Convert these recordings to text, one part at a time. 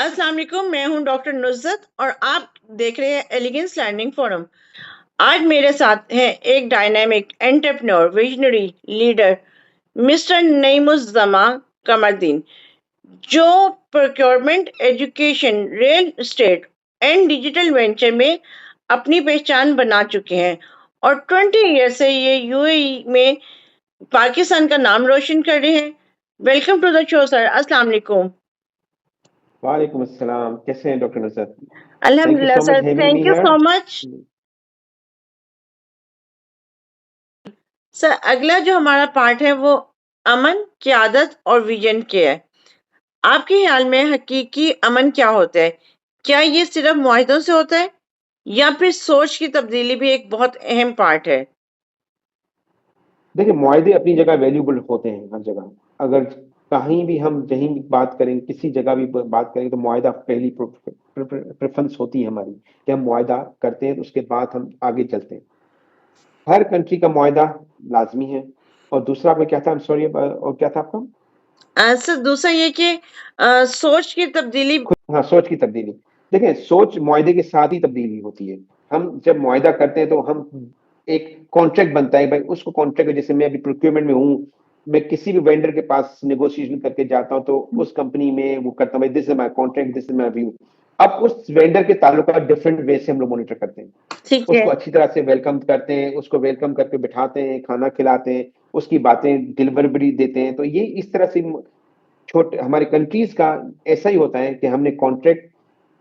अस्सलाम वालेकुम, मैं हूं डॉक्टर नुज़्ज़त और आप देख रहे हैं एलिगेंस लर्निंग फोरम। आज मेरे साथ हैं एक dynamic entrepreneur, visionary leader mister Naimuzzama Kamardeen, जो procurement, education, real estate and digital venture में अपनी पहचान बना चुके हैं और 20 ईयर से ये यूएई में पाकिस्तान का नाम रोशन कर रहे हैं। Welcome to the show sir. अस्सलाम वालेकुम। वालेकुम अस्सलाम। कैसे हैं डॉक्टर नुसरत? अल्हम्दुलिल्लाह so much sir, having me thank you here. So much. Sir, अगला जो हमारा पार्ट है वो अमन, क़यादत और विजन के है। आपके ख्याल में हकीकी अमन क्या होता है? क्या ये सिर्फ मुआहदों से होता है या फिर सोच की तब्दीली भी एक बहुत अहम पार्ट है? देखिए, मुआहदे अपनी जगह वैल्यूबल होते हैं हर जगह। अगर कहीं भी हम कहीं भी बात करें, किसी जगह भी बात करें, तो मुआहदा पहली प्रेफरेंस होती है हमारी कि हम मुआहदा करते हैं तो उसके बाद हम आगे चलते हैं। हर कंट्री का मुआहदा लाजमी है। और दूसरा आपका क्या था? सॉरी, और क्या था आपका? सर, दूसरा ये कि सोच की तब्दीली। हाँ, सोच की तब्दीली। देखिए, सोच मुआहदे के साथ ही तब्दीली होती है। हम जब मुआहदा करते हैं तो हम एक कॉन्ट्रैक्ट बनता है भाई, उसको कॉन्ट्रैक्ट, जैसे मैं अभी प्रोक्योरमेंट में हूँ, मैं किसी भी वेंडर के पास नेगोशिएशन करके जाता हूँ तो उस कंपनी में वो करता हूँ भाई, this is my contract, this is my view. अब उस वेंडर के ताल्लुकात डिफरेंट वे से हम लोग मॉनिटर करते हैं। ठीक है। उसको अच्छी तरह से वेलकम करते हैं, उसको वेलकम करके बिठाते हैं, खाना खिलाते हैं, उसकी बातें डिलीवरी देते हैं। तो ये इस तरह से छोटे हमारे कंट्रीज का ऐसा ही होता है कि हमने कॉन्ट्रैक्ट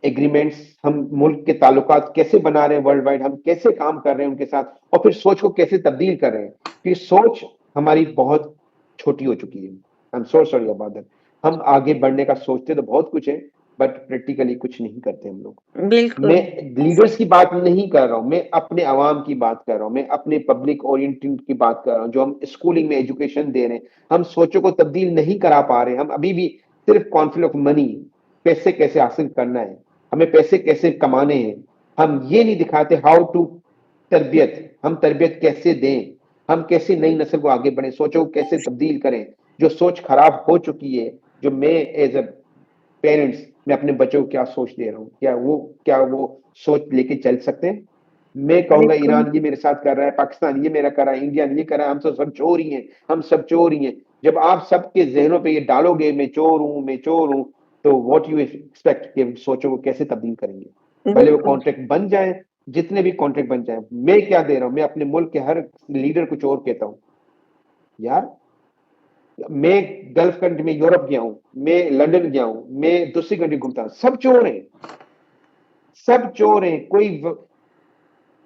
एग्रीमेंट्स, हम मुल्क के ताल्लुकात कैसे बना रहे हैं वर्ल्ड वाइड, हम कैसे काम कर रहे हैं उनके साथ, और फिर सोच को कैसे तब्दील कर रहे हैं। कि सोच हमारी बहुत छोटी हो चुकी है। I am so sorry about that. हम आगे बढ़ने का सोचते तो बहुत कुछ है, बट प्रैक्टिकली कुछ नहीं करते हम लोग। बिल्कुल। मैं लीडर्स की बात नहीं कर रहा हूं, मैं अपने अवाम की बात कर रहा हूं, मैं अपने पब्लिक ओरिएंटेड की बात कर रहा हूं, जो हम स्कूलिंग में एजुकेशन दे रहे हैं। हम सोचों को तब्दील नहीं करा पा रहे। हम अभी भी सिर्फ कॉन्फ्लिक्ट ऑफ मनी, पैसे कैसे हासिल करना है, हमें पैसे कैसे कमाने हैं, हम ये नहीं दिखाते हाउ टू तरबियत, हम तरबियत कैसे दें, हम कैसे नई नस्ल को आगे बढ़े, सोचों को कैसे तब्दील करें। जो सोच खराब हो चुकी है, जो मैं एज अ पेरेंट्स, मैं अपने बच्चों को क्या सोच दे रहा हूँ, क्या वो सोच लेके चल सकते हैं? मैं कहूंगा बिल्कुल। ईरान ये मेरे साथ कर रहा है, पाकिस्तान ये मेरा कर रहा है, इंडिया ये कर रहा है, हम तो सब चोर ही हैं, हम सब चोर ही हैं। जब आप सबके जहनों पे ये डालोगे मैं चोर हूं, मैं चोर हूं, तो व्हाट यू एक्सपेक्ट कि सोचो को कैसे तब्दील करेंगे? भले वो बिल्कुल। कॉन्ट्रैक्ट बन जाए, जितने भी कॉन्ट्रैक्ट बन जाए, मैं क्या दे रहा हूं? मैं अपने मुल्क के हर लीडर को चोर कहता हूँ यार। मैं गल्फ कंट्री में यूरोप गया हूं, मैं लंदन गया हूं, मैं दूसरी कंट्री घूमता हूं, सब चोर हैं, सब चोर हैं।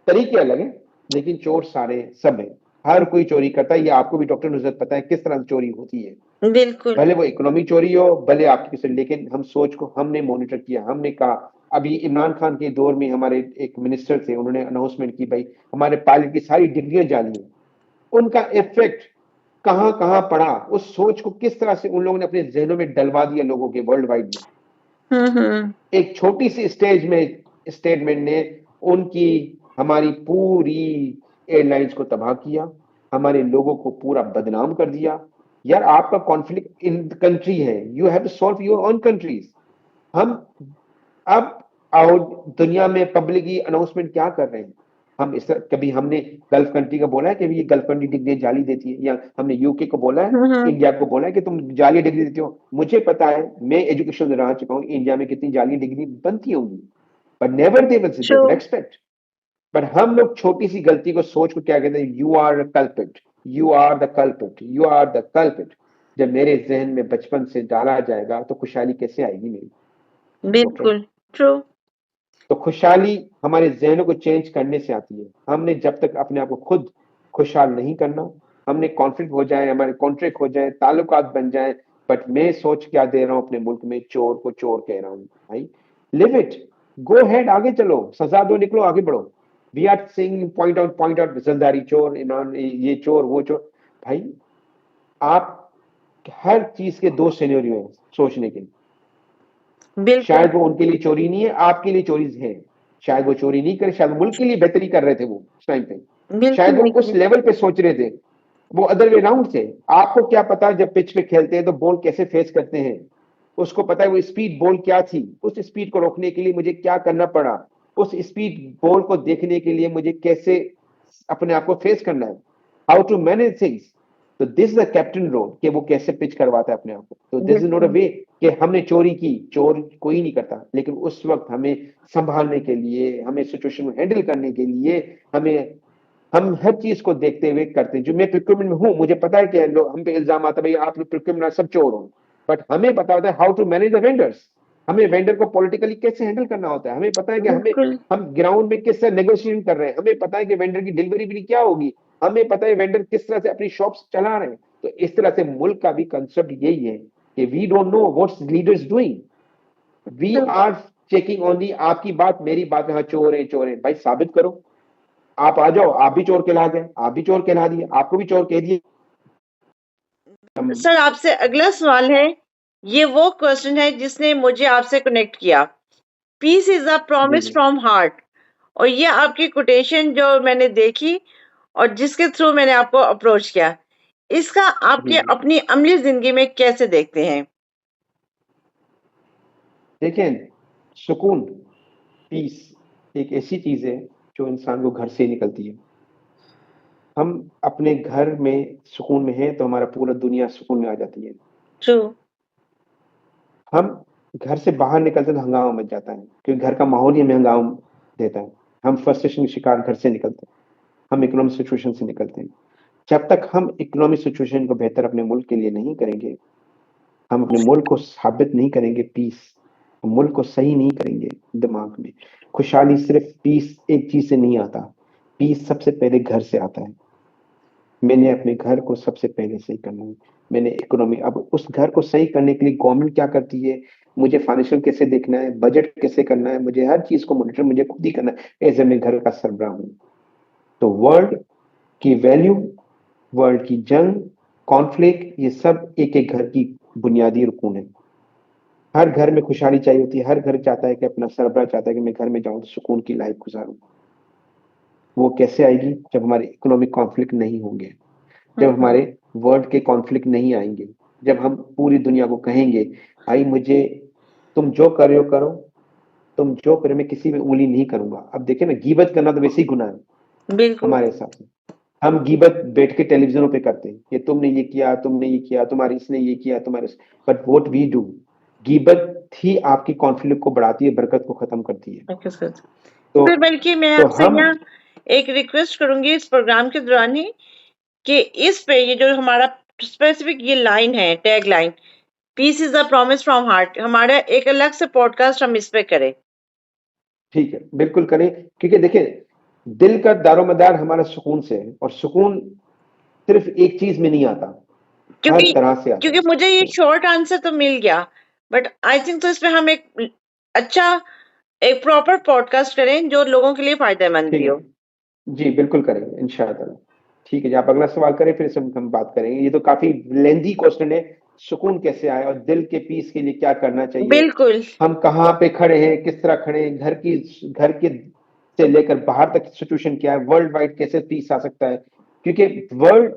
तरीके अलग हैं, लेकिन चोर सारे सब हैं। हर कोई चोरी करता है। ये आपको भी डॉक्टर नुजरत पता है किस तरह से चोरी होती है। बिल्कुल। भले वो इकोनॉमी चोरी हो, भले आपकी किसी, लेकिन हम सोच को हमने मॉनिटर किया, हमने कहा। अभी इमरान खान के दौर में हमारे एक मिनिस्टर थे, उन्होंने अनाउंसमेंट की भाई हमारे पायलट की सारी डिग्रियां जाली हैं। उनका इफेक्ट कहां कहां पड़ा, उस सोच को किस तरह से उन लोगों ने अपने जहनों में डलवा दिया लोगों के वर्ल्ड वाइड में। हम्म। एक छोटी सी स्टेज में स्टेटमेंट ने उनकी हमारी पूरी एयरलाइंस को तबाह किया, हमारे लोगों को पूरा बदनाम कर दिया। यार, आपका कॉन्फ्लिक्ट इन कंट्री है, you have to solve your own countries. हम अब आउट दुनिया में पब्लिकली अनाउंसमेंट क्या कर रहे हैं? हम इस कभी हमने गल्फ कंट्री का बोला है कि ये गल्फ कंट्री डिग्री जाली देती है, या हमने यूके को बोला है, हम्म। इंडिया को बोला है कि तुम जाली डिग्री देते हो? मुझे पता है, मैं एजुकेशन में रह चुका हूँ, इंडिया में कितनी जाली डिग्री बनती होंगी, but never they true. Will expect. But हम लोग छोटी सी गलती को, सोच को क्या कहते हैं? You are culprit, you are the culprit, you are the culprit. जब मेरे जहन में बचपन से डाला जाएगा तो खुशहाली कैसे आएगी मेरी? डॉक्टर, बिल्कुल ट्रू। तो खुशहाली हमारे जहनों को चेंज करने से आती है। हमने जब तक अपने आप को खुद खुशहाल नहीं करना, हमने कॉन्फ्लिक्ट हो जाए, हमारे कॉन्ट्रैक्ट हो जाए, ताल्लुकात बन जाए, बट मैं सोच क्या दे रहा हूं अपने मुल्क में? चोर को चोर कह रहा हूं भाई। लिव इट, गो हेड, आगे चलो, सजा दो, निकलो, आगे बढ़ो। We are saying point out Zardari चोर, इमरान ये चोर, वो चोर। भाई, आप हर चीज के दो सिनेरियो हैं सोचने के। बिल्कुल। शायद वो उनके लिए चोरी नहीं है, आपके लिए चोरी है। शायद वो चोरी नहीं करे, शायद वो मुल्क के लिए बेहतरी कर रहे थे वो उस टाइम पे। शायद बिल्कुल वो उस निकले। लेवल पे सोच रहे थे, वो अदर वे राउंड थे। आपको क्या पता जब पिच पे खेलते हैं तो बॉल कैसे फेस करते हैं? उसको पता है वो स्पीड बोल क्या थी, उस स्पीड को रोकने के लिए मुझे क्या करना पड़ा, उस स्पीड बोल को देखने के लिए मुझे कैसे अपने आप को फेस करना है, हाउ टू मैनेज थिंग्स। तो this is the captain role, कि वो कैसे पिच करवाता है अपने आप को। तो दिस इज नॉट अ बिल्कुल वे कि हमने चोरी की, चोर कोई नहीं करता, लेकिन उस वक्त हमें संभालने के लिए, हमें सिचुएशन को हैंडल करने के लिए, हमें हम हर चीज को देखते हुए करते हैं। जो मैं प्रिक्योरमेंट में हूँ, मुझे पता है कि लोग हम पे इल्जाम आता है भाई आप लोग प्रिक्योरमेंट सब चोर हो, बट हमें पता होता है how to manage the vendors, हमें वेंडर को पॉलिटिकली कैसे हैंडल करना होता है, हमें पता है कि हमें बिल्कुल हम ग्राउंड में किस तरह नेगोशिएशन कर रहे हैं, हमें पता है कि वेंडर की डिलीवरी भी क्या होगी, हमें पता है वेंडर किस तरह से अपनी शॉप्स चला रहे हैं। तो इस तरह से मुल्क का भी कंसेप्ट यही है कि we don't know what's leaders doing, we तो आर चेकिंग ओनली आपकी बात मेरी बात, हाँ चोर है भाई साबित करो, आप आ जाओ, आप भी चोर कहला गए, आप भी चोर कहला दिए, आपको भी चोर कह दिए हम। सर आपसे अगला सवाल है, ये वो क्वेश्चन है जिसने मुझे आपसे कनेक्ट किया। पीस इज अ जी प्रॉमिस जी फ्रॉम हार्ट, और ये आपकी कोटेशन जो मैंने देखी और जिसके थ्रू मैंने आपको अप्रोच किया, इसका जी आपके जी। अपनी अमली जिंदगी में कैसे देखते हैं? देखें, सुकून, पीस एक ऐसी चीज है जो इंसान को घर से ही निकलती है। हम अपने घर में सुकून में हैं तो हमारा पूरा दुनिया सुकून में आ जाती है। ट्रू। हम घर से बाहर निकलते हैं तो हंगामा मच जाता है, क्योंकि घर का माहौल ही हमें हंगामा देता है। हम फ्रस्ट्रेशन के शिकार घर से निकलते हैं, हम इकोनॉमिक सिचुएशन से निकलते हैं। जब तक हम इकोनॉमिक सिचुएशन को बेहतर अपने मुल्क के लिए नहीं करेंगे, हम अपने मुल्क को साबित नहीं करेंगे पीस, हम मुल्क को सही नहीं करेंगे दिमाग में। खुशहाली सिर्फ पीस एक चीज से नहीं आता, पीस सबसे पहले घर से आता है। मैंने अपने घर को सबसे पहले सही करना है, मैंने इकोनॉमी, अब उस घर को सही करने के लिए गवर्नमेंट क्या करती है, मुझे फाइनेंशियल कैसे देखना है, बजट कैसे करना है, मुझे हर चीज को मॉनिटर मुझे खुद ही करना है, एज ए मैं घर का सरबराह हूँ। तो वर्ल्ड की वैल्यू, वर्ल्ड की जंग, कॉन्फ्लिक्ट, ये सब एक एक घर की बुनियादी रुकून है। हर घर में खुशहाली चाहिए होती है, हर घर चाहता है कि अपना सरबराह चाहता है कि मैं घर में जाऊं तो सुकून की लाइफ गुजारूं। वो कैसे आएगी, जब हमारे इकोनॉमिक कॉन्फ्लिक्ट नहीं होंगे, जब हम्म। हमारे वर्ल्ड के कॉन्फ्लिक्ट नहीं आएंगे, जब हम पूरी दुनिया को कहेंगे भाई मुझे, तुम जो कर रहे हो करो, तुम जो करे, मैं किसी में उंगली नहीं करूंगा। अब देखिए ना, गीबत करना तो वैसे ही गुनाह है बिल्कुल। हमारे हिसाब से। हम गीबत बैठ के टेलीविजनों पे करते हैं कि तुमने ये किया, तुमने ये किया, तुम्हारी इसने ये किया, तुम्हारे, बट व्हाट वी डू, गीबत ही आपकी कॉन्फ्लिक्ट को बढ़ाती है, बरकत को खत्म करती है। Okay sir. तो सर बल्कि मैं तो आपसे हम, यहाँ एक रिक्वेस्ट करूंगी इस प्रोग्राम के दौरान ही, कि इस पे ये जो हमारा स्पेसिफिक ये लाइन है, tag line, peace is a promise from heart, हमारा एक अलग से पॉडकास्ट हम इस पे करें। ठीक है बिल्कुल करें, क्योंकि देखिए दिल का दारोमदार हमारा सुकून से है, और सुकून सिर्फ एक चीज में नहीं आता, हर क्योंकि तरह से आता क्योंकि है। मुझे ये तो शॉर्ट आंसर तो मिल गया, बट आई थिंक तो इसमें हम एक अच्छा, एक प्रॉपर पॉडकास्ट करें जो लोगों के लिए फायदेमंद ठीक भी है, हो। जी बिल्कुल करेंगे इंशाअल्लाह। ठीक है जी, आप अगला सवाल करें फिर से हम बात करेंगे। ये तो काफी लेंदी क्वेश्चन है, सुकून कैसे आए और दिल के पीस के लिए क्या करना चाहिए, बिल्कुल। हम कहाँ पे खड़े हैं, किस तरह खड़े हैं, घर के से लेकर बाहर तक सिचुएशन क्या है, वर्ल्ड वाइड कैसे पीस आ सकता है, क्योंकि वर्ल्ड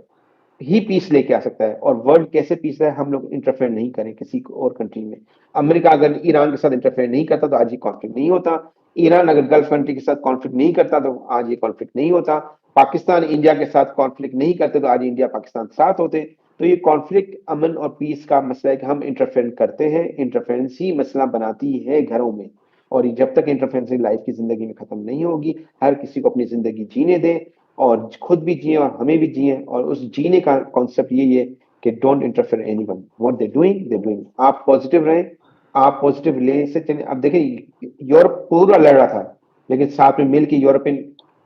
ही पीस लेके आ सकता है। और वर्ल्ड कैसे पीस है, हम लोग इंटरफेयर नहीं करें किसी और कंट्री में। अमेरिका अगर ईरान के साथ इंटरफेयर नहीं करता तो आज ये कॉन्फ्लिक्ट नहीं होता, ईरान अगर गल्फ कंट्री के साथ कॉन्फ्लिक्ट नहीं करता तो आज ये कॉन्फ्लिक्ट नहीं होता, पाकिस्तान इंडिया के साथ कॉन्फ्लिक्ट नहीं करते तो आज इंडिया पाकिस्तान साथ होते। तो ये कॉन्फ्लिक्ट अमन और पीस का मसला है कि हम इंटरफेरेंस करते हैं, इंटरफेरेंस ही मसला बनाती है घरों में। और ये जब तक इंटरफेरेंस लाइफ की जिंदगी में खत्म नहीं होगी, हर किसी को अपनी जिंदगी जीने दें, और खुद भी जिए और हमें भी जिए। और उस जीने का कॉन्सेप्ट यही है कि don't interfere anyone, what they doing, आप पॉजिटिव रहें, आप पॉजिटिव ले से चलें। अब देखिए यूरोप पूरा लड़ रहा था, लेकिन साथ में मिलकर यूरोपियन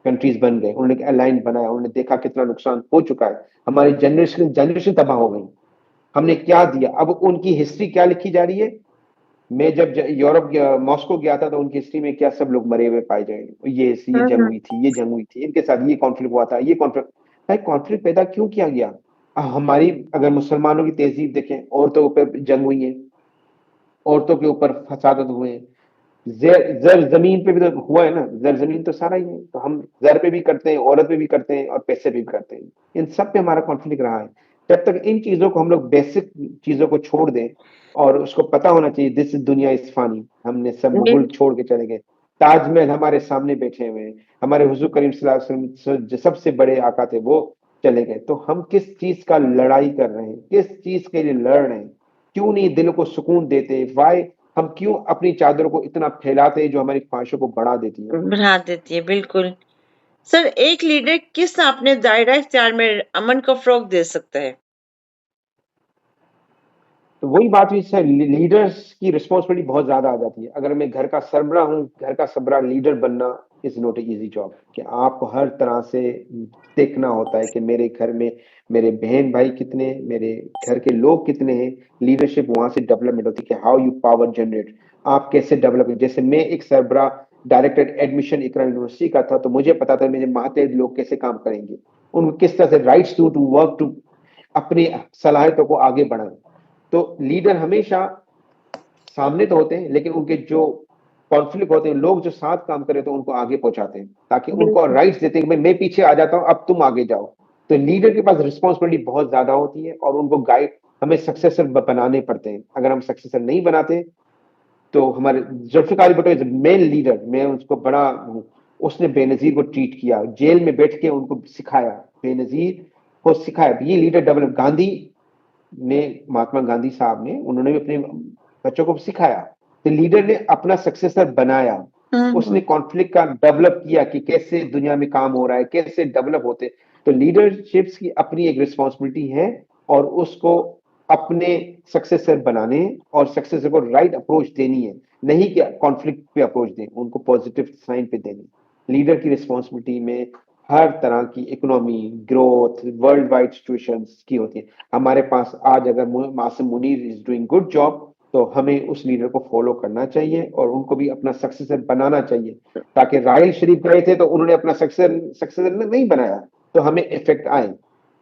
कंट्रीज बन गए, उन्होंने अलायंस बनाया, उन्होंने देखा कितना नुकसान हो चुका है, हमारी जनरेशन जनरेशन तबाह हो गई, हमने क्या दिया, अब उनकी हिस्ट्री क्या लिखी जा रही है। मैं जब यूरोप मॉस्को गया था तो उनकी हिस्ट्री में क्या सब लोग मरे हुए पाए जाएंगे, ये जंग हम्म। हुई थी, ये जंग हुई थी, इनके साथ ये कॉन्फ्लिक्ट हुआ था, ये कॉन्फ्लिक्ट। भाई कॉन्फ्लिक्ट पैदा क्यों किया गया। हमारी अगर मुसलमानों की तहजीब देखें, औरतों के ऊपर जंग हुई है, औरतों के ऊपर फसाद हुए हैं, जर जमीन पे भी तो हुआ है ना, जर जमीन तो सारा ही है। तो हम जर पे भी करते हैं, औरत पे भी करते हैं, और पैसे पे भी करते हैं, इन सब पे हमारा कॉन्फ्लिक्ट रहा है। जब तक इन चीजों को हम लोग बेसिक चीजों को छोड़ दें और उसको पता होना चाहिए दिस दुनिया इज फानी, हमने सब मुगल बिल- छोड़ के चले गए। ताजमहल हमारे सामने बैठे हुए हैं, हमारे हुजूर करीम सल्लल्लाहु अलैहि वसल्लम जो सबसे बड़े आका थे वो चले गए, तो हम किस चीज का लड़ाई कर रहे हैं, किस चीज के लिए लड़ रहे हैं? क्यों नहीं दिल को सुकून देते? वाई हम क्यों अपनी चादरों को इतना फैलाते हैं जो हमारी ख्वाहिशों को बढ़ा देती है? बढ़ा देती है, बिल्कुल। सर, एक लीडर किस अपने दायरा इख्तियार में अमन को फरोग दे सकता है? तो वही बात हुई सर, लीडर्स की रिस्पॉन्सिबिलिटी बहुत ज्यादा आ जाती है। अगर मैं घर का सरबरा हूँ, घर का सरबरा लीडर बनना is not a easy job, कि आपको हर तरह से देखना होता है कि मेरे घर में मेरे बहन भाई कितने हैं, मेरे घर के लोग कितने हैं। लीडरशिप वहां से डेवलपमेंट होती है कि हाउ यू पावर जनरेट, आप कैसे डेवलप। जैसे मैं एक सरबरा डायरेक्टर एडमिशन इकरा यूनिवर्सिटी का था, तो मुझे पता था मेरे मातहत लोग कैसे काम करेंगे, उनको किस तरह से राइट्स टू वर्क टू अपनी सलाहियतों को आगे बढ़ाएं। तो लीडर हमेशा सामने तो होते हैं, लेकिन उनके जो कॉन्फ्लिक्ट होते हैं, लोग जो साथ काम करे तो उनको आगे पहुंचाते हैं, ताकि उनको बिल्कुल। राइट्स देते हैं कि भाई मैं पीछे आ जाता हूं, अब तुम आगे जाओ। तो लीडर के पास रिस्पॉन्सिबिलिटी बहुत ज्यादा होती है और उनको गाइड, हमें सक्सेसर बनाने पड़ते हैं। अगर हम सक्सेसर नहीं बनाते तो हमारे Zulfikar Bhutto is main leader, मैं उसको बड़ा हूं। उसने बेनजीर को ट्रीट किया, जेल में बैठ के उनको सिखाया, बेनजीर को सिखाया। ये लीडर डेवलप, गांधी ने, महात्मा गांधी साहब ने, उन्होंने भी अपने बच्चों को सिखाया। तो लीडर ने अपना सक्सेसर बनाया, उसने हम्म। कॉन्फ्लिक्ट का डेवलप किया कि कैसे दुनिया में काम हो रहा है, कैसे डेवलप होते। तो लीडरशिप्स की अपनी एक रिस्पॉन्सिबिलिटी है और उसको अपने सक्सेसर बनाने और सक्सेसर को राइट अप्रोच देनी है, नहीं कि कॉन्फ्लिक्ट पे अप्रोच दें, उनको पॉजिटिव साइन पे देनी। लीडर की रिस्पॉन्सिबिलिटी में हर तरह की economy growth world wide situations की होती है। हमारे पास आज अगर Masim Munir is doing good job, तो हमें उस लीडर को फॉलो करना चाहिए और उनको भी अपना सक्सेसर बनाना चाहिए। ताकि राहिल शरीफ गए थे तो उन्होंने अपना सक्सेसर सक्सेसर नहीं बनाया, तो हमें इफेक्ट आए।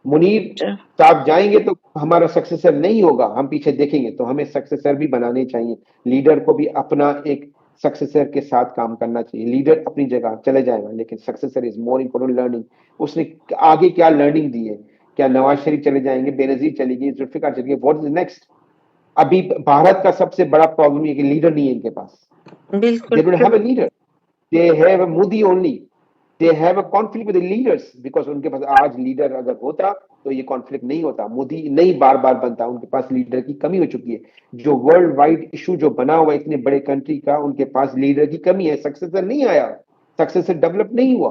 मुनीर साहब जाएंगे तो हमारा सक्सेसर नहीं होगा, हम पीछे देखेंगे, तो हमें सक्सेसर भी बनाने चाहिए। लीडर को भी अपना एक सक्सेसर के साथ काम करना चाहिए। लीडर अपनी जगह चले जाएगा, लेकिन successor is more important learning. उसने आगे क्या लर्निंग दी है? क्या नवाज शरीफ चले जाएंगे, बेनजीर चली गई, जुल्फिकार चली गई, व्हाट इज नेक्स्ट? अभी भारत का सबसे बड़ा प्रॉब्लम ये कि लीडर नहीं है इनके पास। बिल्कुल they don't have true. A leader, they have a Modi only. They have a conflict with leaders, because उनके पास आज लीडर अगर होता तो ये कॉन्फ्लिक्ट नहीं होता, मोदी नहीं बार बार बनता। उनके पास लीडर की कमी हो चुकी है। जो वर्ल्ड वाइड इशू जो बना हुआ है इतने बड़े कंट्री का, उनके पास लीडर की कमी है, सक्सेसर नहीं आया, सक्सेसर डेवलप नहीं हुआ,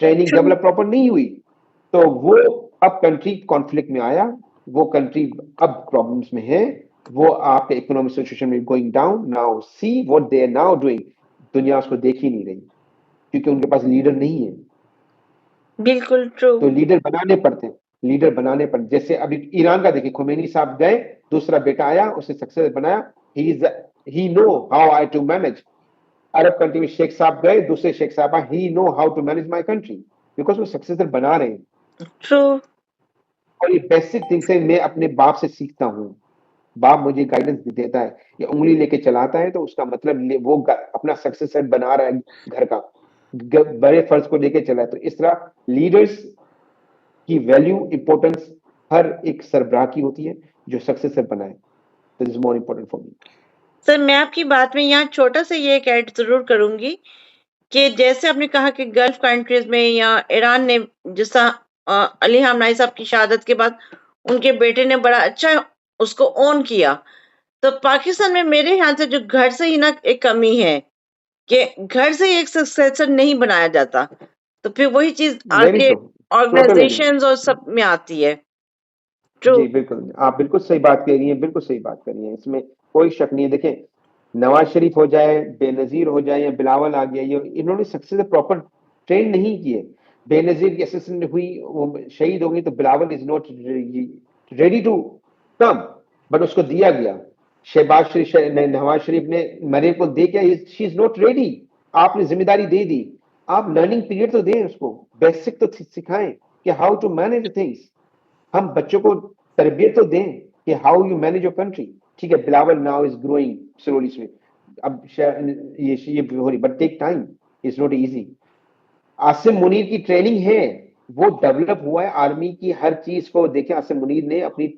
ट्रेनिंग ट्रू। डेवलप प्रॉपर नहीं हुई। तो वो अब कंट्री कॉन्फ्लिक्ट में आया, वो कंट्री अब प्रॉब्लम्स में है, वो आपके इकोनॉमिक सिचुएशन में going down. Now see what they are now doing, दुनिया उसको देख ही नहीं रही, क्योंकि उनके पास लीडर नहीं है। बिल्कुल ट्रू। तो लीडर बनाने पड़ते हैं, लीडर बनाने पड़ते। जैसे अभी ईरान का देखिए, खुमैनी साहब गए, दूसरा बेटा आया, उसने सक्सेस बनाया। He know how I to manage. अरब कंट्री में शेख साहब गए, दूसरे शेख साहब आए, he know how to manage my country, because वो सक्सेसर बना रहे हैं। ट्रू। और ये बेसिक थिंग्स है, मैं अपने बाप से सीखता हूँ। बाप मुझे गाइडेंस देता है, ये उंगली लेके चलाता है तो उसका मतलब वो अपना सक्सेसर बना रहा है घर का, बड़े फर्ज को लेके चला है। तो इस तरह लीडर्स की वैल्यू इंपॉर्टेंस हर एक सरबराह की होती है जो सक्सेसर बनाए। This is more important for me. Sir, मैं आपकी बात में यहाँ छोटा सा ये एक ऐड जरूर करूंगी कि जैसे आपने कहा कि गल्फ कंट्रीज में या ईरान ने, जिसा अली हमनाई साहब की शहादत के बाद उनके बेटे ने बड़ा अच्छा उसको ओन किया, तो पाकिस्तान में मेरे ख्याल से जो घर से ही ना एक कमी है कि घर से ही एक सक्सेसर नहीं बनाया जाता, तो फिर वही चीज वेरी आगे ट्रू, टोटल एग्री। ऑर्गेनाइजेशंस और सब में आती है। ट्रू। जी बिल्कुल, आप बिल्कुल सही बात कह रही हैं, बिल्कुल सही बात कर रही हैं, इसमें कोई शक नहीं है। देखें, नवाज शरीफ हो जाए, बेनजीर हो जाए या बिलावल आ गया, ये इन्होंने सक्सेस प्रॉपर ट्रेन नहीं किए। बेनजीर की असिस्टेंट हुई, वो शहीद हो गई, तो Bilawal is not ready to come, but उसको दिया गया। शहबाज शरीफ नवाज शरीफ ने मरे को दे क्या, शी इज नॉट रेडी, आपने जिम्मेदारी दे दी। आप लर्निंग पीरियड तो दें उसको, बेसिक तो सिखाएं कि हाउ टू मैनेज थिंग्स। हम बच्चों को तरबियत तो दें कि how you manage your country. ठीक है, Bilawal now is growing slowly slowly, अब ये हो रही, but take time, is not easy. Asim Munir की ट्रेनिंग है, वो डेवलप हुआ है आर्मी की हर चीज को। देखिए आसिम मुनीर ने अपनी,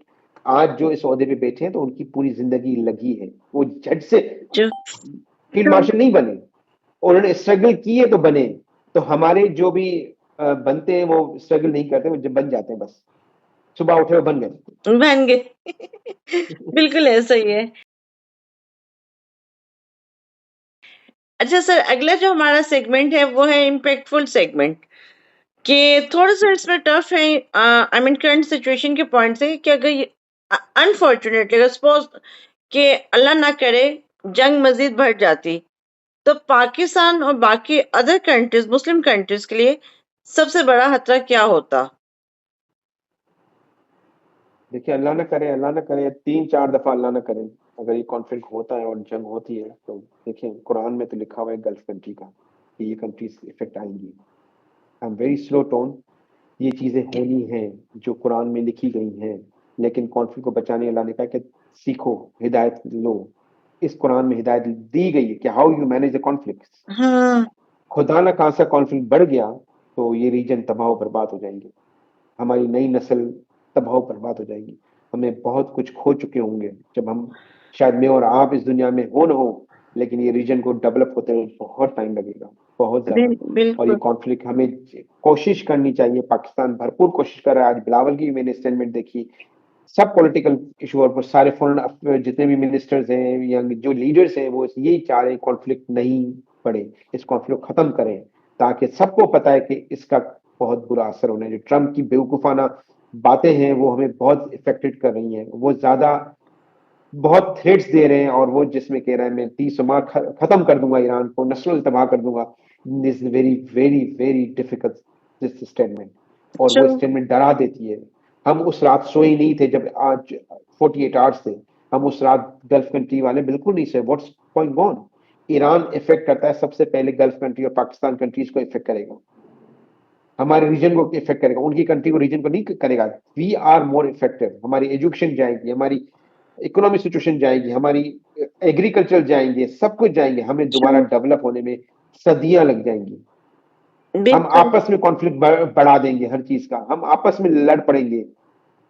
आज जो इस ओहदे पे बैठे हैं तो उनकी पूरी जिंदगी लगी है, वो झट से जो फील्ड जो मार्शल नहीं बने, उन्होंने स्ट्रगल किए तो बने। तो हमारे जो भी बनते हैं वो स्ट्रगल नहीं करते, वो जब बन जाते हैं बस, सुबह उठे और बन गए। बन गए। बिल्कुल ऐसा ही है। अच्छा सर, अगला जो हमारा सेगमेंट है वो है इम्पैक्टफुल सेगमेंट, कि थोड़ा सा इसमें टफ है। आई मीन करंट सिचुएशन के पॉइंट से, कि अगर अनफॉर्चुनेटली अगर सपोज कि अल्लाह ना करे जंग मजीद बढ़ जाती, तो पाकिस्तान और बाकी अदर कंट्रीज, मुस्लिम कंट्रीज के लिए सबसे बड़ा खतरा क्या होता? देखिए अल्लाह ना करे 3-4 दफा अल्लाह ना करे, अगर ये कॉन्फ्लिक्ट होता है और जंग होती है, तो देखिए कुरान में तो लिखा हुआ है गल्फ कंट्री का कि ये कंट्रीज इफेक्ट आएंगी। I am very slow tone, ये चीजें होनी हैं जो कुरान में लिखी गई हैं, लेकिन कॉन्फ्लिक्ट को बचाने अल्लाह ने कहा कि सीखो, हिदायत लो। इस कुरान में हिदायत दी गई है कि how you manage the conflict. हाँ। खुदा ना खासा कॉन्फ्लिक्ट बढ़ गया तो ये रीजन तबाह बर्बाद हो जाएंगे, हमारी नई नस्ल तबाह बर्बाद हो जाएगी, हमें बहुत कुछ खो चुके होंगे जब हम, शायद मैं और आप इस दुनिया में हो न हो, लेकिन ये रीजन को डेवलप होते हुए बहुत टाइम लगेगा, बहुत ज्यादा। और ये बिल्कुल। कॉन्फ्लिक्ट हमें कोशिश करनी चाहिए, पाकिस्तान भरपूर कोशिश कर रहा है। आज बिलावल की मैंने स्टेटमेंट देखी, सब पॉलिटिकल इशू और सारे फॉरेन जितने भी मिनिस्टर्स हैं या जो लीडर्स हैं वो यही चाह रहे हैं कॉन्फ्लिक्ट नहीं बढ़े, इस कॉन्फ्लिक्ट को खत्म करें, ताकि सबको पता है कि इसका बहुत बुरा असर होना है। जो ट्रम्प की बेवकूफाना बातें हैं वो हमें बहुत इफेक्टेड कर रही हैं, वो ज्यादा बहुत थ्रेट्स दे रहे हैं, और वो जिसमें कह रहा है मैं 30 माह खत्म कर दूंगा, ईरान को नस्ल तबाह कर दूंगा। This very very very difficult this statement, और जो वो स्टेटमेंट डरा देती है। हम उस रात सोए नहीं थे जब आज 48 आवर्स थे, हम उस रात गल्फ कंट्री वाले बिल्कुल नहीं सोए। What's going on? Iran effect करता है सबसे पहले गल्फ कंट्री और पाकिस्तान कंट्रीज को इफेक्ट करेगा, हमारे रीजन को इफेक्ट करेगा, उनकी कंट्री को रीजन को नहीं करेगा। वी आर मोर इफेक्टिव, हमारी एजुकेशन जाएगी, हमारी इकोनॉमिक सिचुएशन जाएगी, हमारी एग्रीकल्चर जाएंगे, सब कुछ जाएंगे, हमें दोबारा जो डेवलप होने में सदियां लग जाएंगी। हम बिल्कुल। आपस में कॉन्फ्लिक्ट बढ़ा देंगे हर चीज का, हम आपस में लड़ पड़ेंगे,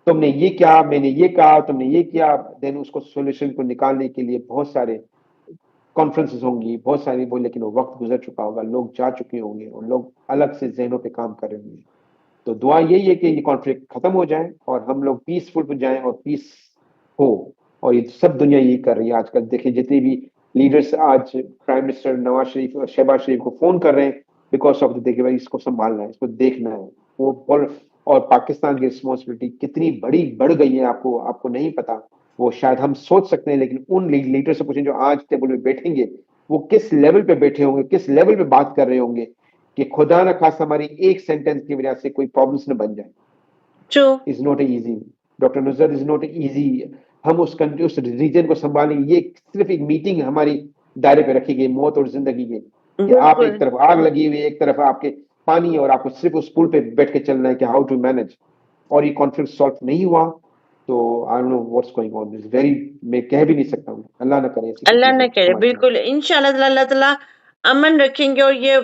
तुमने ये क्या, मैंने ये कहा, तुमने ये किया। देन उसको सोल्यूशन को निकालने के लिए बहुत सारे कॉन्फ्रेंसेस होंगी, बहुत सारी वो, लेकिन वो वक्त गुजर चुका होगा, लोग जा चुके होंगे और लोग अलग से जहनों पे काम कर रहे होंगे। तो दुआ यही है कि ये कॉन्फ्लिक्ट खत्म हो जाए और हम लोग पीसफुल हो जाएं और पीस हो। और ये सब दुनिया यही कर रही है आजकल। देखिए जितने भी लीडर्स आज प्राइम मिनिस्टर नवाज शरीफ और शहबाज शरीफ को फोन कर रहे हैं, बिकॉज ऑफ देखिए भाई इसको संभालना है, इसको देखना है, वो बोल। और पाकिस्तान की रिस्पॉन्सिबिलिटी कितनी बड़ी बढ़ गई है, आपको आपको नहीं पता। वो शायद हम सोच सकते हैं, लेकिन उन लीडर से पूछें जो आज टेबल पे बैठेंगे, वो किस लेवल पे बैठे होंगे, किस लेवल पे बात कर रहे होंगे, कि खुदा ना खास हमारी एक सेंटेंस की वजह से कोई प्रॉब्लम्स न बन जाए। जो is not easy, doctor Nusrat, is not easy. हम उस कंट्री, उस रीजन को संभालेंगे, ये सिर्फ एक मीटिंग हमारी दायरे पे रखी गई, मौत और जिंदगी के, कि आप एक बिल्कुल। तरफ आग लगी हुई है, एक तरफ आपके पानी, और आपको सिर्फ उस पुल पे बैठ के चलना है कि हाउ टू मैनेज। और ये कॉन्फ्लिक्ट सॉल्व नहीं हुआ तो I don't know what's going on, this very, मैं कह भी नहीं सकता हूँ, अल्लाह ना करे ऐसी कोई अल्लाह चीजें न करे, हमारे साथ। बिल्कुल इंशाल्लाह अल्लाह ताला अमन रखेंगे, और ये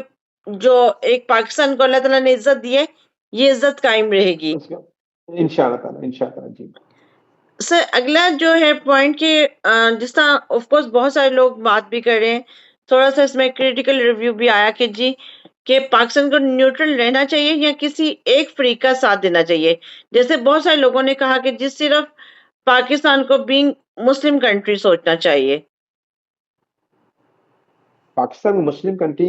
जो एक पाकिस्तान को अल्लाह ताला ने इज्जत दी है, ये इज्जत कायम रहेगी। उसका इंशाल्लाह ताला, इंशाल्लाह ताला जी। सर अगला जो है पॉइंट, कि जिस तरह ऑफ कोर्स बहुत सारे लोग बात भी कर रहे हैं, थोड़ा सा इसमें क्रिटिकल रिव्यू भी आया कि जी, कि पाकिस्तान को न्यूट्रल रहना चाहिए या किसी एक फ्रीक का साथ देना चाहिए। जैसे बहुत सारे लोगों ने कहा कि जिस सिर्फ पाकिस्तान को बीइंग मुस्लिम कंट्री सोचना चाहिए। पाकिस्तान मुस्लिम कंट्री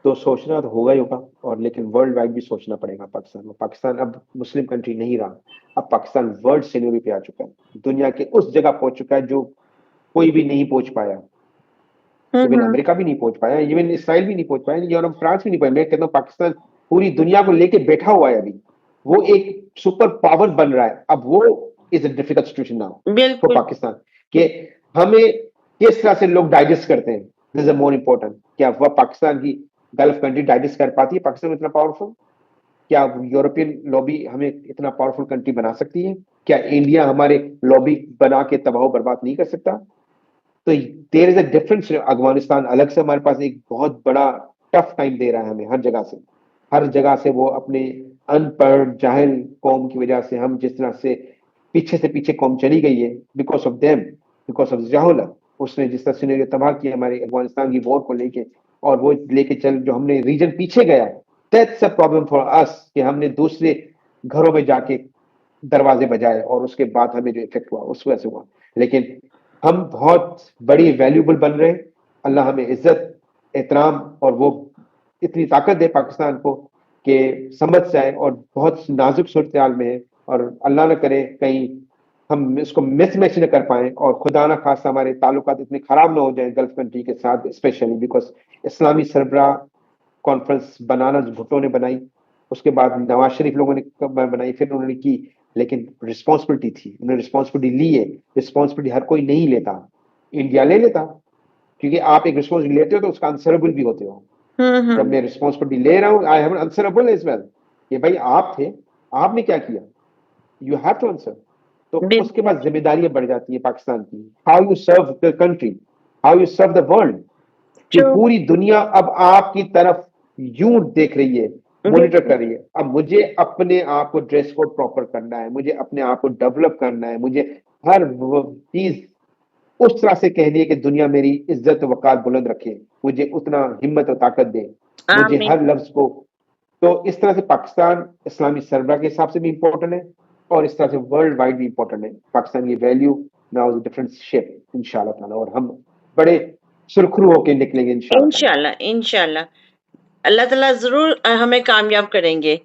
तो सोचना तो होगा ही होगा, और लेकिन वर्ल्ड वाइड भी सोचना पड़ेगा पाकिस्तान को। पाकिस्तान अब मुस्लिम कंट्री नहीं रहा, अब पाकिस्तान वर्ल्ड सिनेरियो पे आ चुका है, दुनिया के उस जगह पहुंच चुका है जो कोई भी नहीं पहुंच पाया। इवन हम्म। अमेरिका भी नहीं पहुंच पाया, इवन इसराइल भी नहीं पहुंच पाया, यूरोप फ्रांस भी नहीं पहुंचा। मैं कहता हूँ पाकिस्तान पूरी दुनिया को लेके बैठा हुआ है अभी, वो एक सुपर पावर बन रहा है। अब वो is a difficult situation now for बिल्कुल। पाकिस्तान, कि हमें किस तरह से लोग डाइजेस्ट करते हैं, दिस इज मोर इम्पोर्टेंट। क्या वह पाकिस्तान की गल्फ कंट्री डाइजेस्ट कर पाती है पाकिस्तान इतना पावरफुल? क्या यूरोपियन लॉबी हमें इतना पावरफुल कंट्री बना सकती है? क्या इंडिया हमारे लॉबी बना के तबाह बर्बाद नहीं कर सकता? तो there is a difference. Afghanistan अलग से हमारे पास एक बहुत बड़ा टफ टाइम दे रहा है हमें, हर जगह से, हर जगह से वो अपने अनपढ़ जाहिल कौम की वजह से हम जिस तरह से पीछे कौम चली गई है, because of them, because of जहालत, उसने जिस तरह सिनेरियो तबाह किया हमारे अफगानिस्तान की वॉर को लेके, और वो लेके चल जो हमने रीजन पीछे गया, that's a problem for us कि हमने दूसरे घरों में जाके दरवाजे बजाए और उसके बाद हमें जो इफेक्ट हुआ उस वजह से हुआ। लेकिन हम बहुत बड़ी वैल्यूबल बन रहे हैं। अल्लाह हमें इज्जत, एहतराम और वो इतनी ताकत दे पाकिस्तान को कि समझ जाए, और बहुत नाजुक सूरत हाल में है, और अल्लाह न करे कहीं हम इसको मिसमैच न कर पाए और खुदा ना खासा हमारे ताल्लुकात इतने खराब ना हो जाए गल्फ कंट्री के साथ, स्पेशली बिकॉज इस्लामी सरबराह कॉन्फ्रेंस बनाना भुट्टो ने बनाई, उसके बाद नवाज शरीफ लोगों ने बनाई, फिर उन्होंने की, लेकिन रिस्पॉन्सिबिलिटी थी, उन्होंने रिस्पॉन्सिबिलिटी ली है। रिस्पॉन्सिबिलिटी हर कोई नहीं लेता, इंडिया ले लेता, क्योंकि आप एक रिस्पॉन्सिबिलिटी लेते हो तो उसका आंसरेबल भी होते हो। जब मैं रिस्पॉन्सिबिलिटी ले रहा हूँ, I have answerable as well, कि भाई आप थे, आपने क्या किया, यू हैव टू आंसर। तो उसके बाद जिम्मेदारियां बढ़ जाती है पाकिस्तान की, how you serve the country, how you serve the world, कि पूरी दुनिया अब आपकी तरफ यूं देख रही है, मॉनिटर कर रही है। अब मुझे अपने आप को ड्रेस कोड प्रॉपर करना है, मुझे अपने आप को डेवलप करना है, मुझे हर चीज उस तरह से कहनी है कि दुनिया मेरी इज्जत वकार बुलंद रखे, मुझे उतना हिम्मत और ताकत दे, मुझे हर लफ्ज को। तो इस तरह से पाकिस्तान इस्लामी सरबराह के हिसाब से भी इंपॉर्टेंट है, और इस तरह से वर्ल्ड वाइड भी इंपॉर्टेंट है। पाकिस्तान की वैल्यू नाउ डिफरेंट शेप इंशाल्लाह ताला, और हम बड़े सुरखरू होके निकलेंगे इंशाल्लाह ताला। इंशाल्लाह इंशाल्लाह, अल्लाह ताला जरूर हमें कामयाब करेंगे।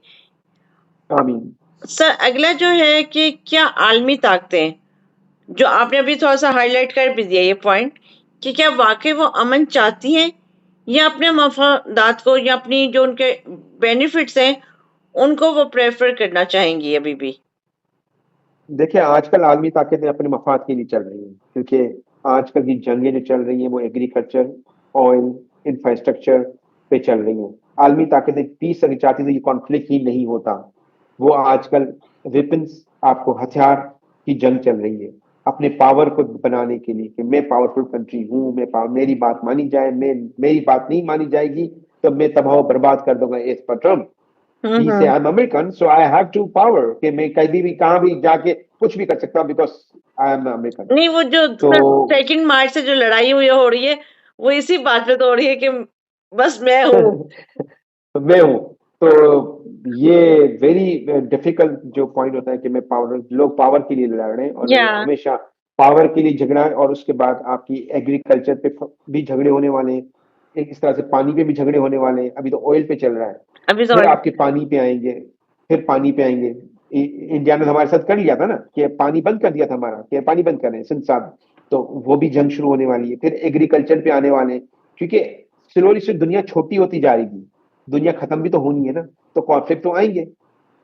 आमीन। सर अगला जो है कि क्या आलमी ताकतें, जो आपने अभी थोड़ा सा हाईलाइट कर भी दिया ये पॉइंट, कि क्या वाकई वो अमन चाहती हैं या अपने मफादात को या अपनी जो उनके बेनिफिट्स हैं उनको वो प्रेफर करना चाहेंगी अभी भी? देखिए, आजकल आलमी ताकतें अपने मफाद के लिए चल रही हैं, क्योंकि आजकल की जंगें जो चल रही हैं वो एग्रीकल्चर, ऑयल, इंफ्रास्ट्रक्चर पे चल रही हैं। आलमी ताकतें पीस अगर चाहती तो ये कॉन्फ्लिक्ट ही नहीं होता। वो आजकल वेपन्स, आपको हथियार की जंग चल रही है अपने पावर को बनाने के लिए, कि मैं पावरफुल कंट्री हूँ, मेरी बात मानी जाए, मेरी बात नहीं मानी जाएगी तो मैं तबाह बर्बाद कर दूंगा। As per Trump, he say I'm American, so I have to power, कि मैं कहीं भी कहाँ भी जाके कुछ भी कर सकता हूँ because I am American। नहीं, वो जो तो 2 मार्च से जो लड़ाई हुई हो रही है वो इसी बात पे तो हो रही है कि बस मैं हूँ। तो मैं हूँ। तो ये वेरी डिफिकल्ट जो पॉइंट होता है कि मैं पावर, लोग पावर के लिए लड़ रहे हैं, और मैं हमेशा पावर के लिए झगड़ा है, और उसके बाद आपकी एग्रीकल्चर पे भी झगड़े होने वाले हैं, एक इस तरह से पानी पे भी झगड़े होने वाले हैं। अभी तो ऑयल पे चल रहा है, अभी तो फिर आपके पानी पे आएंगे, फिर पानी पे आएंगे। इंडिया ने हमारे साथ कर लिया था ना, कि पानी बंद कर दिया था हमारा, कि पानी बंद कर रहे हैं सिंध साहब, तो वो भी जंग शुरू होने वाली है। फिर एग्रीकल्चर पे आने वाले हैं, क्योंकि स्लोली से दुनिया छोटी होती जा रही थी, दुनिया खत्म भी तो होनी है ना, तो कॉन्फ्लिक्ट तो आएंगे।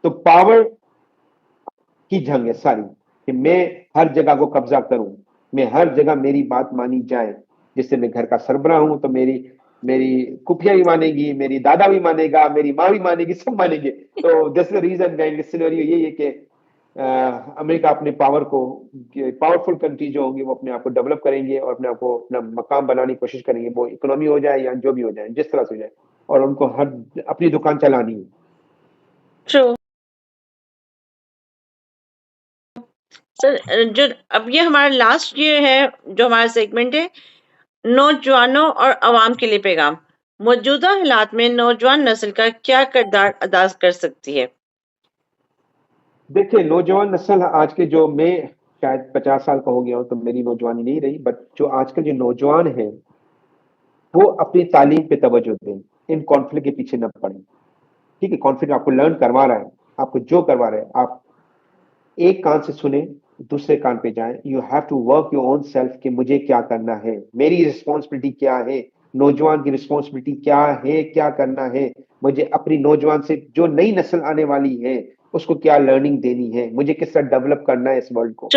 तो पावर की जंग है सारी, कि मैं हर जगह को कब्जा करूं, मैं हर जगह मेरी बात मानी जाए, जिससे मैं घर का सरबराह हूं तो मेरी मेरी कुफिया भी मानेगी, मेरी दादा भी मानेगा, मेरी माँ भी मानेगी, सब मानेंगे। तो this the reason guide scenario यही है कि अमेरिका अपने पावर को, पावरफुल कंट्री जो होंगे वो अपने आप को डेवलप करेंगे और अपने आप को अपना मकाम बनाने की कोशिश करेंगे, वो इकोनॉमी हो जाए या जो भी हो जाए, जिस तरह से हो जाए, और उनको हर अपनी दुकान चलानी है। ट्रू सर, जो अब ये हमारा लास्ट ये है जो हमारा सेगमेंट है, नौजवानों और अवाम के लिए पैगाम, मौजूदा हालात में नौजवान नस्ल का क्या किरदार अदा कर सकती है? देखिए, नौजवान नस्ल आज के, जो मैं शायद 50 साल का हो गया हूं तो मेरी नौजवानी नहीं रही, बट जो आजकल जो नौजवान है वो अपनी तालीम पे तवज्जो दें, इन कॉन्फ्लिक्ट के पीछे न पड़े। ठीक है, कॉन्फ्लिक्ट आपको लर्न करवा रहा है, आपको जो करवा रहा है, आप एक कान से सुने, दूसरे कान पे जाए। You have to work your own self, कि मुझे क्या करना है, मेरी रिस्पॉन्सिबिलिटी क्या है, नौजवान की रिस्पॉन्सिबिलिटी क्या है, क्या करना है, मुझे अपनी नौजवान से जो नई नस्ल आने वाली है उसको क्या लर्निंग देनी है, मुझे किस तरह डेवलप करना है इस वर्ल्ड को।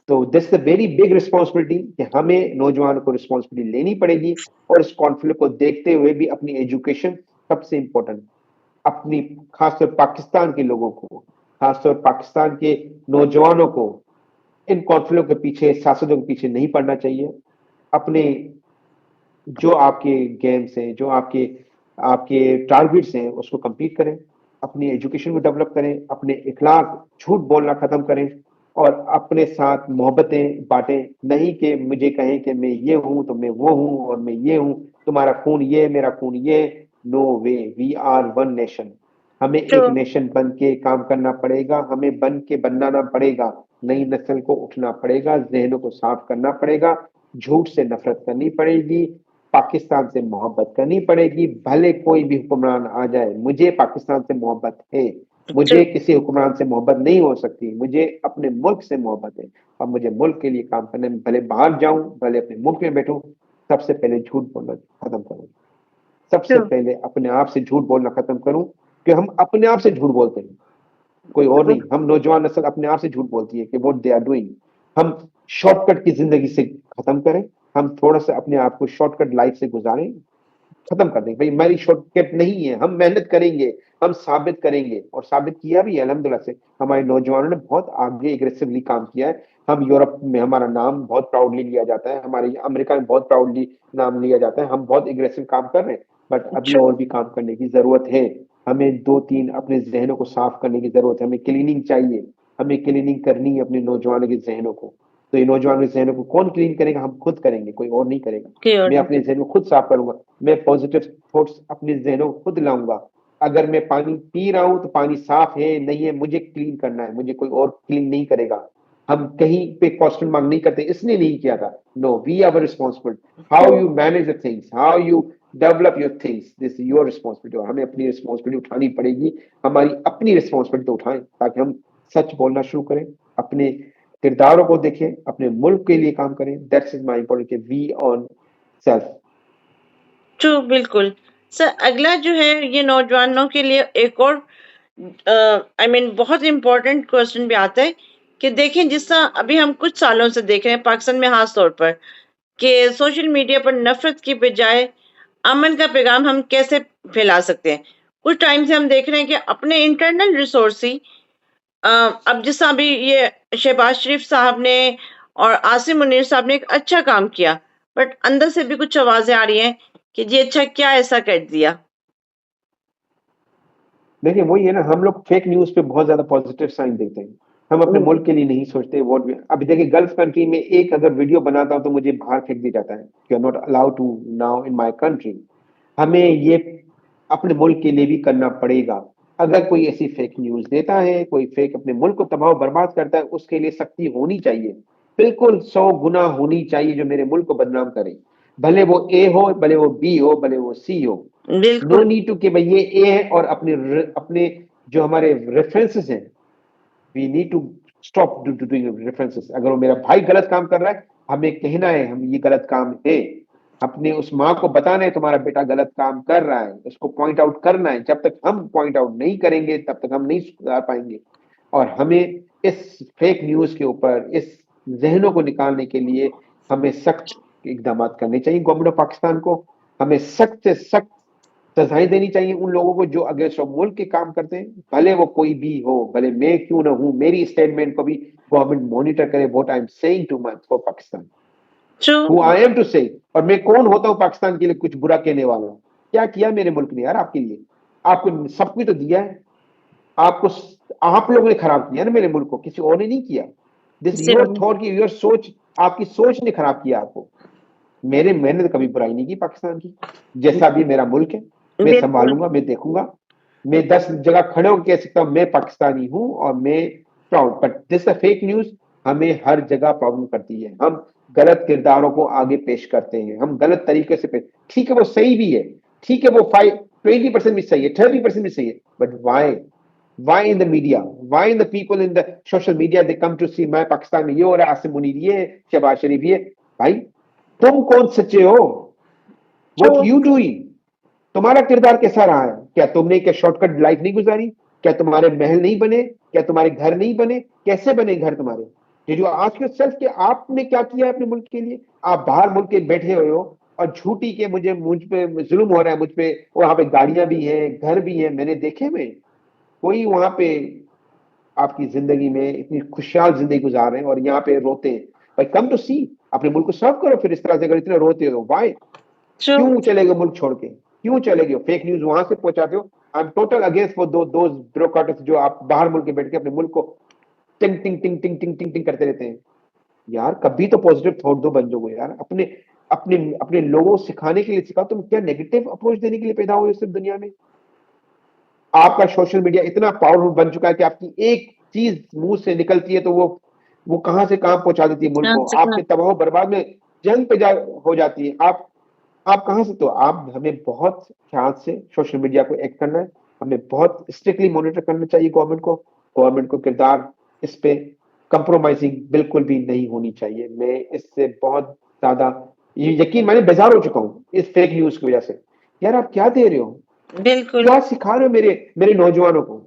तो this the very big responsibility, कि हमें नौजवान को रिस्पॉन्सिबिलिटी लेनी पड़ेगी, और इस कॉन्फ्लिक्ट को देखते हुए भी अपनी एजुकेशन सबसे इंपॉर्टेंट, अपनी खासतौर पाकिस्तान के लोगों को, खासतौर पाकिस्तान के नौजवानों को इन कॉन्फ्लिक्ट के पीछे, सियासतों के पीछे नहीं पड़ना चाहिए। अपने जो आपके गेम्स हैं, जो आपके आपके टारगेट्स हैं, उसको कंप्लीट करें, अपनी एजुकेशन को डेवलप करें, अपने इखलाक, झूठ बोलना खत्म करें और अपने साथ मोहब्बतें बांटें। नहीं कि मुझे कहें कि मैं ये हूं तो मैं वो हूं और मैं ये हूं, तुम्हारा खून ये, मेरा खून ये। No way, we are one nation. हमें एक ट्रू। नेशन बन के काम करना पड़ेगा, हमें बन के बनाना पड़ेगा। नई नस्ल को उठना पड़ेगा, जहनों को साफ करना पड़ेगा, झूठ से नफरत करनी पड़ेगी, पाकिस्तान से मोहब्बत करनी पड़ेगी। भले कोई भी हुक्मरान आ जाए, मुझे पाकिस्तान से मोहब्बत है। ट्रू। मुझे किसी हुक्मरान से मोहब्बत नहीं हो सकती, मुझे अपने मुल्क से मोहब्बत है। और मुझे मुल्क के लिए काम करने में, भले बाहर जाऊं, भले अपने मुल्क में बैठूं, सबसे पहले झूठ बोलना खत्म करूं। सबसे ट्रू। पहले अपने आप से झूठ बोलना खत्म करूं, कि हम अपने आप से झूठ बोलते हैं, कोई और नहीं। हम नौजवान नस्ल अपने आप से झूठ बोलती है कि व्हाट दे आर डूइंग। हम शॉर्टकट की जिंदगी से खत्म करें, हम थोड़ा सा अपने आप को शॉर्टकट लाइफ से गुजारें, खत्म कर देंगे। भाई हमारी शॉर्टकट नहीं है, हम मेहनत करेंगे, हम साबित करेंगे, और साबित किया भी है अल्हम्दुलिल्लाह से। हमारे नौजवानों ने बहुत आगे एग्रेसिवली काम किया है। हम यूरोप में हमारा नाम बहुत प्राउडली लिया जाता है, हमारे अमेरिका में बहुत प्राउडली नाम लिया जाता है। हम बहुत एग्रेसिव काम कर रहे हैं, बट अभी ट्रू। और भी काम करने की जरूरत है। हमें दो तीन अपने जहनों को साफ करने की जरूरत है, हमें क्लीनिंग चाहिए। हमें क्लीनिंग करनी है अपने नौजवानों के जहनों को। तो ये नौजवानों के जहनों को कौन क्लीन करेगा? हम खुद करेंगे, कोई और नहीं करेगा। कोई और मैं नहीं अपने कर। जहन को खुद साफ करूंगा, मैं पॉजिटिव थॉट्स अपने जहनों को खुद लाऊंगा। अगर मैं पानी पी रहा हूं तो पानी साफ है नहीं है, मुझे क्लीन करना है, मुझे कोई और क्लीन नहीं करेगा। हम कहीं पे क्वेश्चन मार्क नहीं करते, इसने नहीं किया था। No, we are responsible. How true. You manage the things, how you develop your things, this is your responsibility. और हमें अपनी रिस्पॉन्सिबिलिटी उठानी पड़ेगी, हमारी अपनी रिस्पॉन्सिबिलिटी उठाएं, ताकि हम सच बोलना शुरू करें, अपने किरदारों को देखें, अपने मुल्क के लिए काम करें। That's is my important, we on self. True, बिल्कुल। सर, अगला जो है ये नौजवानों के लिए एक और बहुत इम्पोर्टेंट क्वेश्चन भी आता है कि देखें, जिस तरह अभी हम कुछ सालों से देख रहे हैं पाकिस्तान में खास तौर पर, कि सोशल मीडिया पर नफरत की बजाय अमन का पैगाम हम कैसे फैला सकते हैं। कुछ टाइम से हम देख रहे हैं कि अपने इंटरनल रिसोर्स ही अब जिस तरह अभी ये शहबाज शरीफ साहब ने और आसिम मुनीर साहब ने एक अच्छा काम किया, बट अंदर से भी कुछ आवाजें आ रही हैं कि जी अच्छा क्या ऐसा कर दिया। देखिए वही है ना, हम लोग फेक न्यूज पे बहुत ज्यादा पॉजिटिव साइन देते हैं। हम अपने मुल्क के लिए नहीं सोचते। वोट भी अभी देखिए, गल्फ कंट्री में एक अगर वीडियो बनाता हूं तो मुझे बाहर फेंक दिया जाता है, you are not allowed to now in my country. हमें ये अपने मुल्क के लिए भी करना पड़ेगा। अगर कोई ऐसी फेक न्यूज देता है, कोई फेक अपने मुल्क को तबाह बर्बाद करता है, उसके लिए सख्ती होनी चाहिए, बिल्कुल 100 गुना होनी चाहिए, जो मेरे मुल्क को बदनाम करे। भले वो ए हो, भले वो बी हो, भले वो सी हो। नो बिल्कुल। नीड टू कि भाई ये ए है और अपने अपने जो हमारे रेफरेंसेस हैं, we need to stop doing references. अगर वो मेरा भाई गलत काम कर रहा है, हमें कहना है हम ये गलत काम है। अपने उस माँ को बताना है तुम्हारा बेटा गलत काम कर रहा है, उसको पॉइंट आउट करना है। जब तक हम पॉइंट आउट नहीं करेंगे तब तक हम नहीं सुधार पाएंगे। और हमें इस फेक न्यूज के ऊपर, इस जहनों को निकालने के लिए हमें सख्त इकदाम करने चाहिए। गवर्नमेंट ऑफ पाकिस्तान को हमें सख्त से सख्त सजाएं देनी चाहिए उन लोगों को जो अगेंस्ट ऑफ मुल्क के काम करते हैं, भले वो कोई भी हो, भले मैं क्यों ना हूं। मेरी स्टेटमेंट को भी गवर्नमेंट मॉनिटर करे, what I am saying to my for Pakistan, true. Who I am to say. और मैं कौन होता हूं पाकिस्तान के लिए कुछ बुरा कहने वाला? क्या किया मेरे मुल्क ने यार आपके लिए? आपको सब कुछ तो दिया है। आपको, आप लोगों ने खराब किया ना मेरे मुल्क को, किसी और ने नहीं किया। दिस योर जरूर। थॉट की, योर सोच, आपकी सोच ने खराब किया आपको। मैंने तो कभी बुराई नहीं की पाकिस्तान की। जैसा भी मेरा मुल्क है, मैं बिल्कुल। संभालूंगा, मैं देखूंगा। मैं 10 जगह खड़े होकर कह सकता हूँ मैं पाकिस्तानी हूं और मैं proud. But this fake news हमें हर जगह प्रॉब्लम करती है। हम गलत किरदारों को आगे पेश करते हैं, हम गलत तरीके से पेश। ठीक है वो सही भी है, ठीक है वो 20% भी सही है, 30% भी सही है, but why in the media, why in the people in the social media they come to see मैं पाकिस्तान में ये हो रहा है, आसिम मुनीर ये, शहबाज शरीफ ये। भाई तुम कौन सच्चे हो? ट्रू। What you doing? तुम्हारा किरदार कैसा रहा है? क्या तुमने क्या शॉर्टकट लाइफ नहीं गुजारी? क्या तुम्हारे महल नहीं बने? क्या तुम्हारे घर नहीं बने? कैसे बने घर तुम्हारे? ये जो आज के सेल्फ के आपने क्या किया है अपने मुल्क के लिए? आप बाहर मुल्क के बैठे हुए हो और झूठी के मुझ पे जुल्म हो रहा है, मुझ पे। वहां पे गाड़ियां भी हैं, घर भी है, मैंने देखे में। कोई वहां पे आपकी जिंदगी में इतनी खुशहाल जिंदगी गुजार रहे हैं और यहाँ पे रोते हैं। भाई कम टू सी, अपने मुल्क को सर्व करो फिर। इस तरह से अगर इतने रोते हो, वाई? ट्रू। क्यों चले गए मुल्क छोड़ के? क्यों चले गए? फेक न्यूज वहां से पहुंचाते हो, I am total against for those bureaucrats जो आप बाहर मुल्क में बैठ के अपने मुल्क को टिंग टिंग टिंग टिंग टिंग टिंग टिंग करते रहते हैं। यार कभी तो पॉजिटिव थॉट दो बंदों को यार, अपने अपने अपने लोगों को सिखाने के लिए सिखाओ। तुम क्या नेगेटिव अप्रोच देने के लिए पैदा हुए सिर्फ दुनिया में? आपका सोशल मीडिया इतना पावरफुल बन चुका है कि आपकी एक चीज मुंह से निकलती है तो वो कहां से कहां पहुंचा देती है मुल्क हाँ को, जी, आपके तबाह बर्बाद में जंग पे हो जाती है। आप कहां से, तो आप हमें बहुत ख्याल से सोशल मीडिया को एक्ट करना है, हमें बहुत स्ट्रिक्टली मॉनिटर करना चाहिए गवर्नमेंट को किरदार इस पे कंप्रोमाइजिंग बिल्कुल भी नहीं होनी चाहिए। मैं इससे बहुत ज्यादा ये यकीन मैंने बेजार हो चुका हूँ इस फेक न्यूज की वजह से। यार आप क्या दे रहे हो, बिल्कुल, क्या सिखा रहे हो मेरे मेरे नौजवानों को?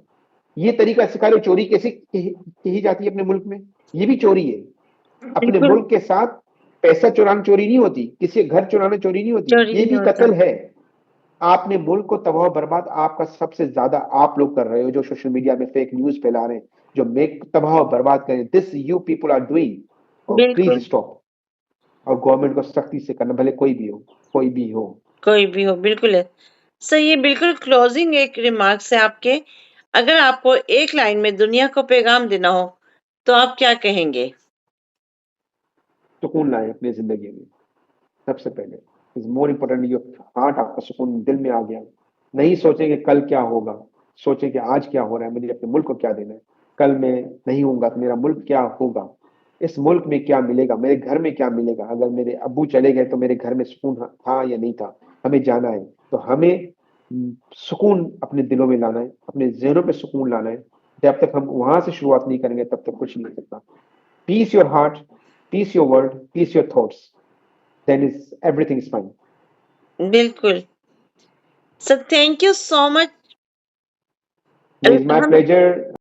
ये तरीका सिखा रहे हो, चोरी कैसे कही जाती है अपने मुल्क में, ये भी चोरी है। अपने बिल्कुल मुल्क के साथ पैसा चुराना चोरी नहीं होती, किसी के घर चुराना चोरी नहीं होती, चोरी ये नहीं भी होता। कत्ल है। आपने मुल्क को तबाह बर्बाद आपका सबसे ज्यादा आप लोग कर रहे हो, जो सोशल मीडिया में फेक न्यूज फैला रहे हैं, जो मेक तबाह बर्बाद करें, this you people are doing. और प्लीज बिल्कुल, स्टॉप। और गवर्नमेंट को सख्ती से करना, भले कोई भी हो, कोई भी हो। कोई भी हो, बिल्कुल है। सर ये बिल्कुल क्लोजिंग एक रिमार्क्स है आपके। अगर आपको एक लाइन में दुनिया को पैगाम देना हो, तो आप क्या कहेंगे? सुकून लाए अपनी जिंदगी में, सबसे पहले is more important. Your heart, आपका सुकून दिल में आ गया, नहीं सोचेंगे कल क्या होगा, सोचें कि आज क्या हो रहा है, मुझे अपने मुल्क को क्या देना है। कल मैं नहीं होऊंगा तो मेरा मुल्क क्या होगा, इस मुल्क में क्या मिलेगा, मेरे घर में क्या मिलेगा। अगर मेरे अब्बू चले गए तो मेरे घर में सुकून था या नहीं था, हमें जाना है। तो हमें सुकून अपने दिलों में लाना है, अपने जहनों पे सुकून लाना है। जब तक हम वहां से शुरुआत नहीं करेंगे तब तक कुछ नहीं हो सकता। Peace your heart, peace your world, peace your thoughts, then is everything is fine. बिल्कुल। Sir thank you so much. It is my हम pleasure.